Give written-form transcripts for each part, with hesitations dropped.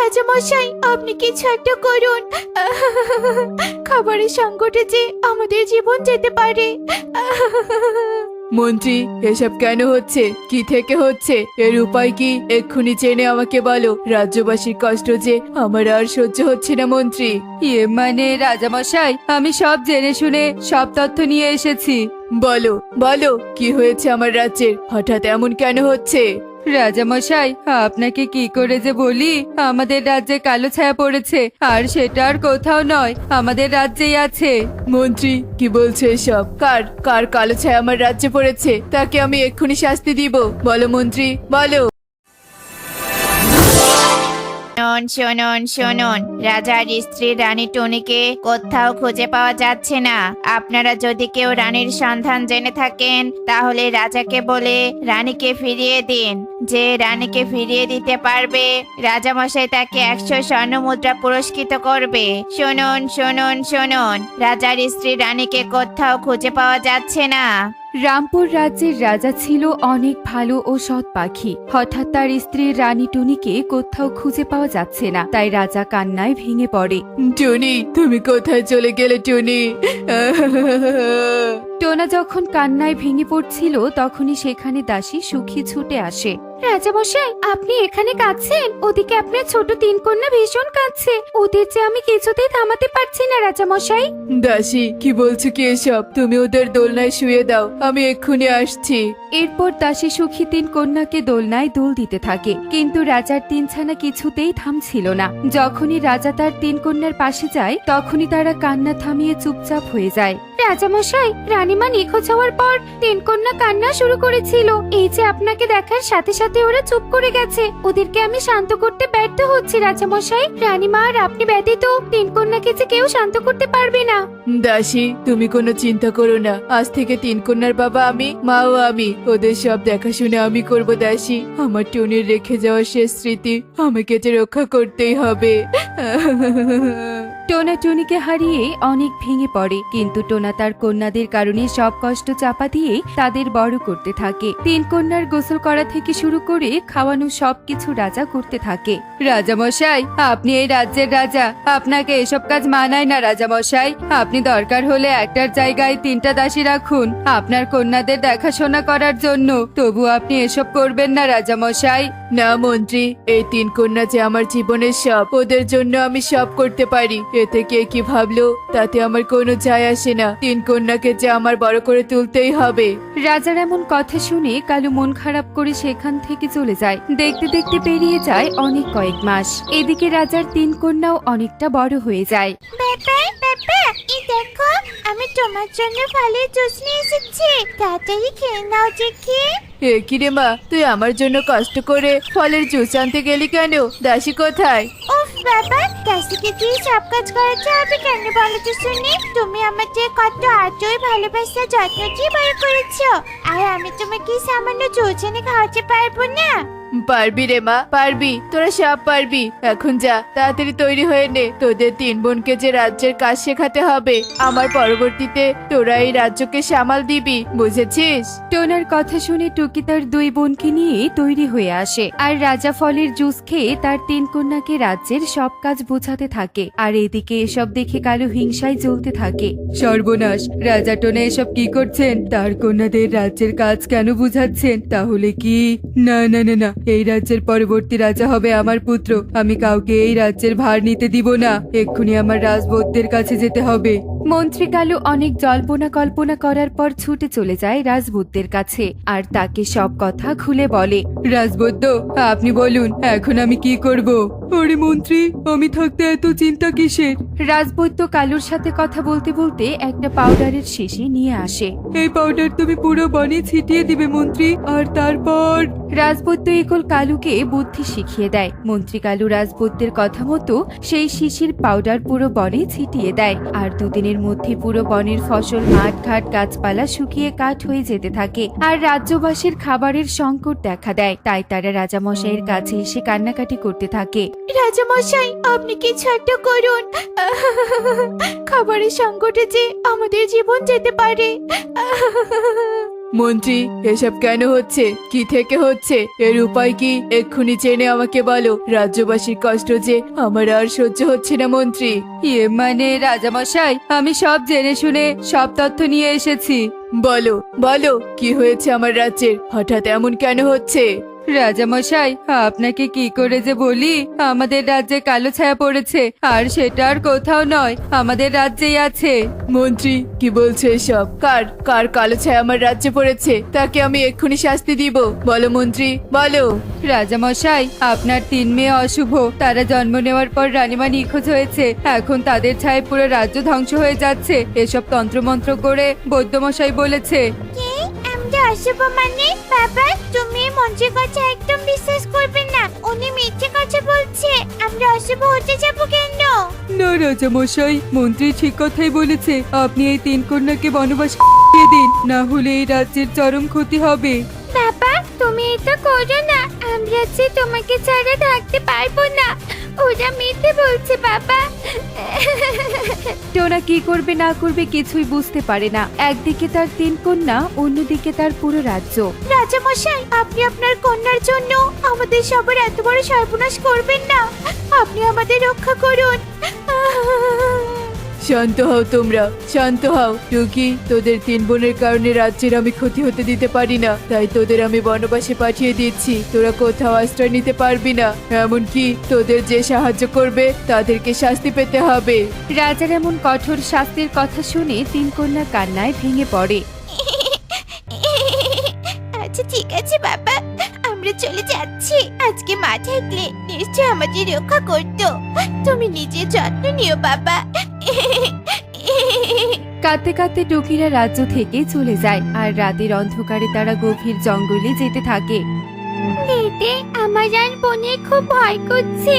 রাজা মশাই, আপনি কিছু একটা করুন। খাবারের সংকটে যে আমাদের জীবন যেতে পারে। মন্ত্রী, এসব কেন হচ্ছে? কি থেকে হচ্ছে? এর উপায় কি? এক্ষুনি জেনে আমাকে বলো। রাজ্যবাসীর কষ্ট যে আমার আর সহ্য হচ্ছে না মন্ত্রী। মানে রাজামশাই, আমি সব জেনে শুনে সব তথ্য নিয়ে এসেছি। বলো বলো, কি হয়েছে আমার রাজ্যের? হঠাৎ এমন কেন হচ্ছে? রাজামশাই, আপনাকে কি করে যে বলি, আমাদের রাজ্যে কালো ছায়া পড়েছে, আর সেটা আর কোথাও নয়, আমাদের রাজ্যেই আছে। মন্ত্রী, কি বলছে এসব? কার কার কালো ছায়া আমার রাজ্যে পড়েছে? তাকে আমি এক্ষুনি শাস্তি দিব। বলো মন্ত্রী, বলো। শুনুন শুনুন শুনুন, রাজার স্ত্রী রানী টুনিকে কোথাও খুঁজে পাওয়া যাচ্ছে না। আপনারা যদি কেউ রানীর সন্ধান জেনে থাকেন তাহলে রাজাকে বলে রানীকে ফিরিয়ে দিন। যে রানীকে ফিরিয়ে দিতে পারবে রাজামশাই তাকে 100 স্বর্ণ মুদ্রা পুরস্কৃত করবে। শুনুন শুনুন শুনুন, রাজার স্ত্রী রানীকে কোথাও খুঁজে পাওয়া যাচ্ছে না। রামপুর রাজ্যের রাজা ছিল অনেক ভালো ও সৎ পাখি। হঠাৎ তার স্ত্রী রানী টুনিকে কোথাও খুঁজে পাওয়া যাচ্ছে না, তাই রাজা কান্নায় ভেঙে পড়ে। টুনি, তুমি কোথায় চলে গেলে টুনি? টোনা যখন কান্নায় ভেঙে পড়ছিল তখনই সেখানে দাসী সুখী ছুটে আসে। রাজামশাই, আপনি এখানে কাঁদছেন? ওদিকে আপনার ছোট 3 কন্যা ভীষণ কাঁদছে। ওদের যে আমি কিছুতেই থামাতে পারছি না রাজামশাই। দাসী, কি বলছো কি এসব? তুমি ওদের দোলনায় শুয়ে দাও, আমি এক্ষুনি আসছি। এরপর দাসী সুখী 3 কন্যাকে দোলনায় দোল দিতে থাকে, কিন্তু রাজার 3 ছানা কিছুতেই থামছিল না। যখনই রাজা তার 3 কন্যার পাশে যায় তখনই তারা কান্না থামিয়ে চুপচাপ হয়ে যায়। রাজামশাই, রানীমা নিখোঁজ হওয়ার পর 3 কন্যা কান্না শুরু করেছিল। এই যে আপনাকে দেখার সাথে সাথে ওরা চুপ করে গেছে। ওদেরকে আমি শান্ত করতে ব্যর্থ হচ্ছি রাজামশাই। রানীমা আর আপনি ব্যতীত 3 কন্যাকে যে কেউ শান্ত করতে পারবে না। দাসী, তুমি কোনো চিন্তা করো না। আজ থেকে 3 কন্যার বাবা আমি, মাও আমি। ওদের সব দেখাশোনা আমি করব দাসী। আমার টুনির রেখে যাওয়া শেষ স্মৃতি আমাকে যে রক্ষা করতেই হবে। টোনা টুনিকে হারিয়ে অনেক ভেঙে পড়ে, কিন্তু টোনা তার কন্যাদের কারণে সব কষ্ট চাপা দিয়ে তাদের বড় করতে থাকে। 3 কন্যার গোসল করা থেকে শুরু করে খাওয়ানো সবকিছু রাজা করতে থাকে। রাজামশাই, আপনি এই রাজ্যের রাজা, আপনাকে এসব কাজ মানায় না রাজামশাই। আপনি দরকার হলে একটার জায়গায় 3টা দাসী রাখুন আপনার কন্যাদের দেখাশোনা করার জন্য। তবু আপনি এসব করবেন না রাজামশাই। না মন্ত্রী, এই 3 কন্যা যে আমার জীবনের সব। ওদের জন্য আমি সব করতে পারি। এতে কে কি ভাবলো তাতে আমার কোনো যায় আসে না। 3 কন্যাকে যে আমার বড় করে তুলতেই হবে। রাজার এমন কথা শুনে কালু মন খারাপ করে সেখান থেকে চলে যায়। দেখতে দেখতে পেরিয়ে যায় অনেক কয়েক মাস। এদিকে রাজার 3 কন্যাও অনেকটা বড় হয়ে যায়। বাবা বাবা, এই দেখো, আমি তোমার জন্য ফলের জুস নিয়ে এসেছি। তাড়াতাড়ি খেয়ে নাও দেখি। এ কি রে মা, তুই আমার জন্য কষ্ট করে ফলের জুস আনতে গেলি কেন? দাসী কোথায়? উফ বাবা, দাসীকে দিয়ে সব কাজ করাতে হবে কেন বলো তো শুনি? তুমি আমাদের কত আদর, ভালোবাসা, যত্ন দিয়ে বড় করেছো, আর আমি তোমাকে সামান্য জুস এনে খাওয়াতে পারবো না? পারবি রে মা, পারবি। তোরা সব পারবি। এখন যা, তাড়াতাড়ি তৈরি হয়ে নে। তোদের 3 বোনকে যে রাজ্যের কাজ শেখাতে হবে, আমার পরবর্তীতে তোরা এই রাজ্যকে সামাল দিবি, বুঝেছিস? টোনার কথা শুনে টুকি তার 2 বোনকে নিয়ে তৈরি হয়ে আসে, আর রাজা ফলের জুস খেয়ে তার 3 কন্যাকে রাজ্যের সব কাজ বোঝাতে থাকে। আর এদিকে এসব দেখে কালু হিংসায় জ্বলতে থাকে। সর্বনাশ, রাজা টোনা এসব কি করছেন? তার কন্যাদের রাজ্যের কাজ কেন বুঝাচ্ছেন? তাহলে কি? না না না না, এই রাজ্যের পরবর্তী রাজা হবে আমার পুত্র। আমি কাউকে এই রাজ্যের ভার নিতে দিব না। এক্ষুনি আমার রাজবৈদ্যের কাছে যেতে হবে। মন্ত্রী কালু অনেক জল্পনা কল্পনা করার পর ছুটে চলে যায় রাজবৈদ্যের কাছে, আর তাকে সব কথা খুলে বলে। রাজবৈদ্য, আপনি বলুন, এখন আমি কি করব? আরে মন্ত্রী, আমি থাকতে এত চিন্তা কিসের? রাজবৈদ্য কালুর সাথে কথা বলতে বলতে একটা পাউডারের শিশি নিয়ে আসে। এই পাউডার তুমি পুরো বনে ছিটিয়ে দিবে মন্ত্রী, আর তারপর? রাজবৈদ্য ইগল কালুকে বুদ্ধি শিখিয়ে দেয়। মন্ত্রী কালু রাজবৈদ্যের কথা মতো সেই শিশির পাউডার পুরো বনে ছিটিয়ে দেয়, আর 2 দিনের মধ্যে পুরো বনের ফসল, মাঠ ঘাট, গাছপালা শুকিয়ে কাঠ হয়ে যেতে থাকে, আর রাজ্যবাসীর খাবারের সংকট দেখা দেয়। তাই তারা রাজামশাইয়ের কাছে এসে কান্নাকাটি করতে থাকে। রাজামশাই, আপনি কিছু একটা করুন। খাবারের সংকটে যে আমাদের জীবন যেতে পারে। মন্ত্রী, এসব কেন হচ্ছে? কি থেকে হচ্ছে? এর উপায় কি? এক্ষুনি জেনে আমাকে বলো। রাজ্যবাসীর কষ্ট যে আমার আর সহ্য হচ্ছে না মন্ত্রী। মানে রাজামশাই, আমি সব জেনে শুনে সব তথ্য নিয়ে এসেছি। বলো বলো, কি হয়েছে আমার রাজ্যের? হঠাৎ এমন কেন হচ্ছে? রাজামশাই, আপনাকে কি করে যে বলি, আমাদের রাজ্যে কালো ছায়া পড়েছে, আর সেটা আর কোথাও নয়, আমাদের রাজ্যেই আছে। মন্ত্রী, কি বলছো এসব? কার কার কালো ছায়া আমার রাজ্যে পড়েছে? তাকে আমি এক্ষুনি শাস্তি দিব। বলো মন্ত্রী, বলো। রাজামশাই, আপনার 3 মেয়ে অশুভ, তারা জন্ম নেওয়ার পর রানীমা নিখোঁজ হয়েছে। এখন তাদের ছায় পুরো রাজ্য ধ্বংস হয়ে যাচ্ছে, এসব তন্ত্রমন্ত্র করে বৈদ্যমশাই বলেছে। আমরা অশুভ মানে? বাবা, তুমি মন্ত্রীর কথা একদম বিশ্বাস করবে না। উনি মিথ্যে কথা বলছে। আমরা অশুভ হতে যাব কেন? না রাজামশাই, মন্ত্রী ঠিক কথাই বলেছে। আপনি এই 3 কন্যাকে বনবাস দিয়ে দিন, না হলে এই রাজ্যের চরম ক্ষতি হবে। বাবা, তুমি এটা করো না। আমরা যে তোমাকে ছাড়া থাকতে পারবো না। ওরা মিথ্যে বলছে বাবা। টোনা কি করবে না করবে কিছুই বুঝতে পারে না। একদিকে তার 3 কন্যা, অন্যদিকে তার পুরো রাজ্য। রাজামশাই, আপনি আপনার কন্যার জন্য আমাদের সবার এত বড় সর্বনাশ করবেন না। আপনি আমাদের রক্ষা করুন। শান্ত হও তোমরা, শান্ত হও। টুকি, তোদের 3 বোনের কারণে রাজ্যের আমি ক্ষতি হতে দিতে পারি না, তাই তোদের আমি বনবাসে পাঠিয়ে দিচ্ছি। তোরা কোথাও আশ্রয় নিতে পারবি না, এমনকি তোদের যে সাহায্য করবে তাদেরকে শাস্তি পেতে হবে। রাজার এমন কঠোর শাস্তির কথা শুনে 3 কন্যা কান্নায় ভেঙে পড়ে। আচ্ছা ঠিক আছে বাবা, আমরা চলে যাচ্ছি। আজকে মা থাকলে নিশ্চয় আমাদের রক্ষা করতো। তুমি নিজের যত্ন নিও বাবা। কাঁদতে কাঁদতে টুকিরা রাজ্য থেকে চলে যায়, আর রাতের অন্ধকারে তারা গভীর জঙ্গলে যেতে থাকে। দিদি, আমার আর বোনের খুব ভয় করছে।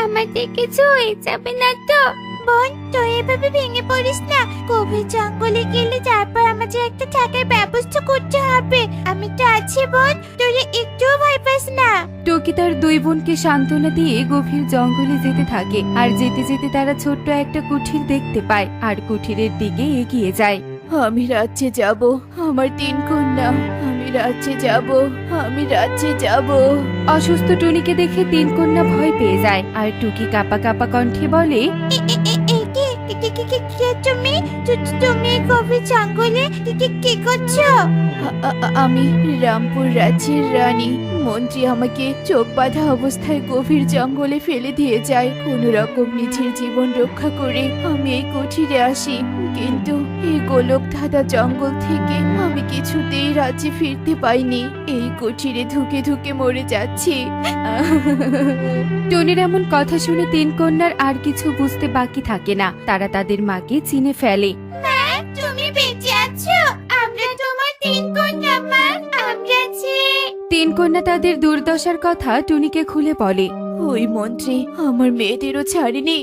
আমাদের কিছু হয়ে যাবে না তো? বোন, তুই এভাবে ভেঙে পড়িস না। গভীর জঙ্গলে গেলে তারপর আমাদের একটা থাকার ব্যবস্থা করতে হবে। আমি তো আছি বোন, তুই একটুও ভয় পাস না। টুকি তার 2 বোনকে সান্ত্বনা দিয়ে গভীর জঙ্গলে যেতে থাকে, আর যেতে যেতে তারা ছোট্ট একটা কুঠির দেখতে পায়, আর কুঠিরের দিকে এগিয়ে যায়। আমি রাজ্যে যাব, আমার 3 কন্যা। আমি রাজ্যে যাব, আমি রাজ্যে যাব। অসুস্থ টুনিকে দেখে 3 কন্যা ভয় পেয়ে যায়, আর টুকি কাপা কাপা কণ্ঠে বলে, তুমি তুমি গভীর জঙ্গলে কি করছো? আমি রামপুর রাজ্যের রানী। মন্ত্রী আমাকে চোখ বাঁধা অবস্থায় গভীর জঙ্গলে ফেলে দিয়ে যায়। কোন রকম নিজের জীবন রক্ষা করে আমি এই কুঠিরে আসি, কিন্তু এই গোলক ধাঁধা জঙ্গল থেকে আমি কিছুতেই রাজ্যে ফিরতে পাইনি। এই কুঠিরে ধুকে ধুকে মরে যাচ্ছি। টুনির এমন কথা শুনে 3 কন্যার আর কিছু বুঝতে বাকি থাকে না, তারা তাদের মাকে চিনে ফেলে। তুমি বেঁচে আছো? আমরা তোমার 3 কন্যা মা। আমরা যে 3 কন্যা তাদের দুর্দশার কথা টুনিকে খুলে বলে। ওই মন্ত্রী আমার মেয়েদেরও ছাড়েনি।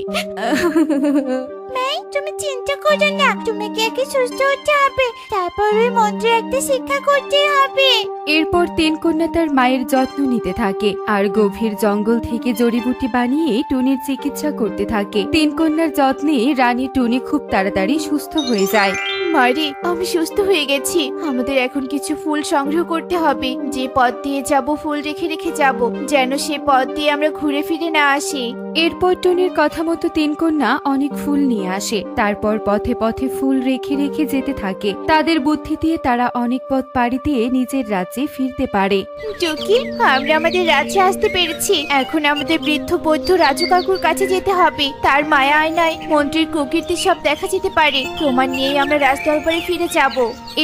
তুমি চিন্তা করো না, তোমাকে আগে সুস্থ হতে হবে, তারপর ওই মন্ত্রে একটা শিক্ষা করতে হবে। এরপর 3 কন্যা তার মায়ের যত্ন নিতে থাকে, আর গভীর জঙ্গল থেকে জড়িবুটি বানিয়ে টুনির চিকিৎসা করতে থাকে। 3 কন্যার যত্নে রানী টুনি খুব তাড়াতাড়ি সুস্থ হয়ে যায়। মারি, আমি সুস্থ হয়ে গেছি। আমাদের এখন কিছু ফুল সংগ্রহ করতে হবে। যে পথ দিয়ে যাব ফুল রেখে রেখে যাব, যেন সে পথ দিয়ে আমরা ঘুরে ফিরে না আসি। এরপর টুনির কথা মতো 3 কন্যা অনেক ফুল নিয়ে আসে, তারপর পথে পথে ফুল রেখে রেখে যেতে থাকে। তাদের বুদ্ধি দিয়ে তারা অনেক পথ পাড়ি দিয়ে নিজের রাজ্যে ফিরতে পারে। টুকি, আমরা আমাদের রাজ্যে আসতে পেরেছি। এখন আমাদের বৃদ্ধ বৌদ্ধ রাজু কাকুর কাছে যেতে হবে। তার মায়া আয়নায় মন্ত্রীর কুকীর্তি সব দেখা যেতে পারে। প্রমাণ নিয়েই আমরা রাজদরবারে ফিরে যাব।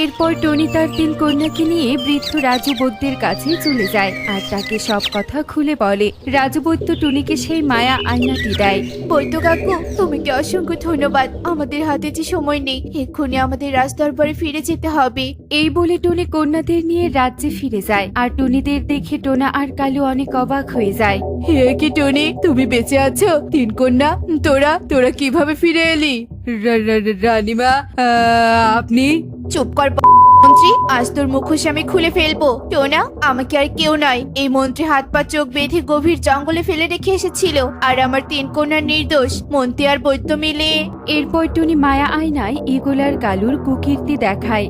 এরপর টনি তার 3 কন্যাকে নিয়ে বৃদ্ধ রাজু বৈদ্যের কাছে চলে যায়, আর তাকে সব কথা খুলে বলে। রাজু বৈদ্য টুনিকে সেই মায়া আয়নাটি দেয়। বৈদ্য কাকু, তোমাকে অসংখ্য ধন্যবাদ। আমাদের হাতে যে সময় নেই, এক্ষুনি আমাদের রাজদরবারে ফিরে যেতে হবে। এই বলে টনি কন্যাদের নিয়ে রাজ্যে ফিরে যায়, আর টনিদের দেখে টোনা আর কালু অনেক অবাক হয়ে যায়। হে কি টনি, তুমি বেঁচে আছো? 3 কন্যা, তোরা কিভাবে ফিরে এলি? রানীমা, আপনি? চুপ কর মন্ত্রী, আজ তোর মুখোশ আমি খুলে ফেলবো। টোনা, আমাকে আর কেউ নয়, এই মন্ত্রী হাত পা চোখ বেঁধে গভীর জঙ্গলে ফেলে রেখে এসেছিল, আর আমার 3 কন্যার নির্দোষ। মন্ত্রী আর বৈদ্য মিলে। এরপর টনি মায়া আয়নায় ইগল আর কালুর কুকীর্তি দেখায়।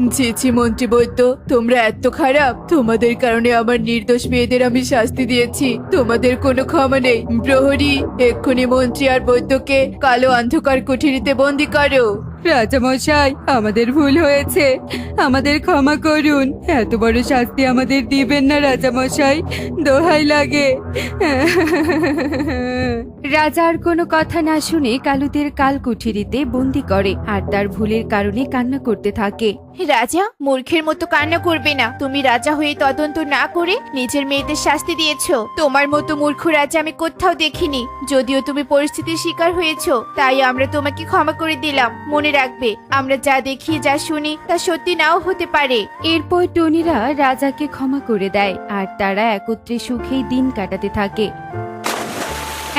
জি জি মন্ত্রী বৈদ্য, তোমরা এত খারাপ। তোমাদের কারণে আমার নির্দোষ মেয়েদের আমি শাস্তি দিয়েছি, তোমাদের কোনো ক্ষমা নেই। প্রহরী, এক্ষুনি মন্ত্রী আর বৈদ্যকে কালো অন্ধকার কুঠিরিতে বন্দি করো। রাজামশাই, আমাদের ভুল হয়েছে, আমাদের ক্ষমা করুন। এত বড় শাস্তি আমাদের দিবেন না রাজামশাই, দোহাই লাগে। রাজার কোনো কথা না শুনে কালুদের কালকুঠিরিতে বন্দি করে আর তার ভুলের কারণে কান্না করতে থাকে। রাজা, মূর্খের মতো কান্না করবে না। তুমি রাজা হয়ে তদন্ত না করে নিজের মেয়েদের শাস্তি দিয়েছো। তোমার মতো মূর্খ রাজা আমি কোথাও দেখিনি। যদিও তুমি পরিস্থিতির শিকার হয়েছো, তাই আমরা তোমাকে ক্ষমা করে দিলাম। মনে রাখবে, আমরা যা দেখি যা শুনি তা সত্যি নাও হতে পারে। এরপর টনিরা রাজাকে ক্ষমা করে দেয় আর তারা একত্রে সুখেই দিন কাটাতে থাকে।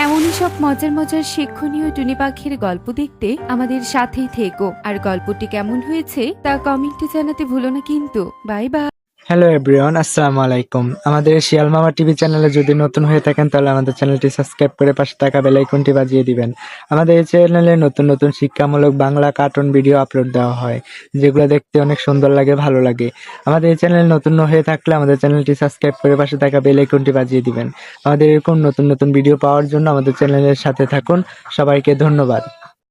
এমনই সব মজার মজার শিক্ষণীয় টুনি পাখির গল্প দেখতে আমাদের সাথেই থেকো। আর গল্পটি কেমন হয়েছে তা কমেন্টে জানাতে ভুলো না কিন্তু। Bye bye. হ্যালো এভরিওয়ান, আসসালামু আলাইকুম। আমাদের শিয়াল মামা টিভি চ্যানেলে যদি নতুন হয়ে থাকেন তাহলে আমাদের চ্যানেলটি সাবস্ক্রাইব করে পাশে থাকা বেল আইকনটি বাজিয়ে দিবেন। আমাদের এই চ্যানেলে নতুন নতুন শিক্ষামূলক বাংলা কার্টুন ভিডিও আপলোড দেওয়া হয়, যেগুলো দেখতে অনেক সুন্দর লাগে, ভালো লাগে। আমাদের এই চ্যানেলে নতুন হয়ে থাকলে আমাদের চ্যানেলটি সাবস্ক্রাইব করে পাশে থাকা বেল আইকনটি বাজিয়ে দিবেন। আমাদের এরকম নতুন নতুন ভিডিও পাওয়ার জন্য আমাদের চ্যানেলের সাথে থাকুন। সবাইকে ধন্যবাদ।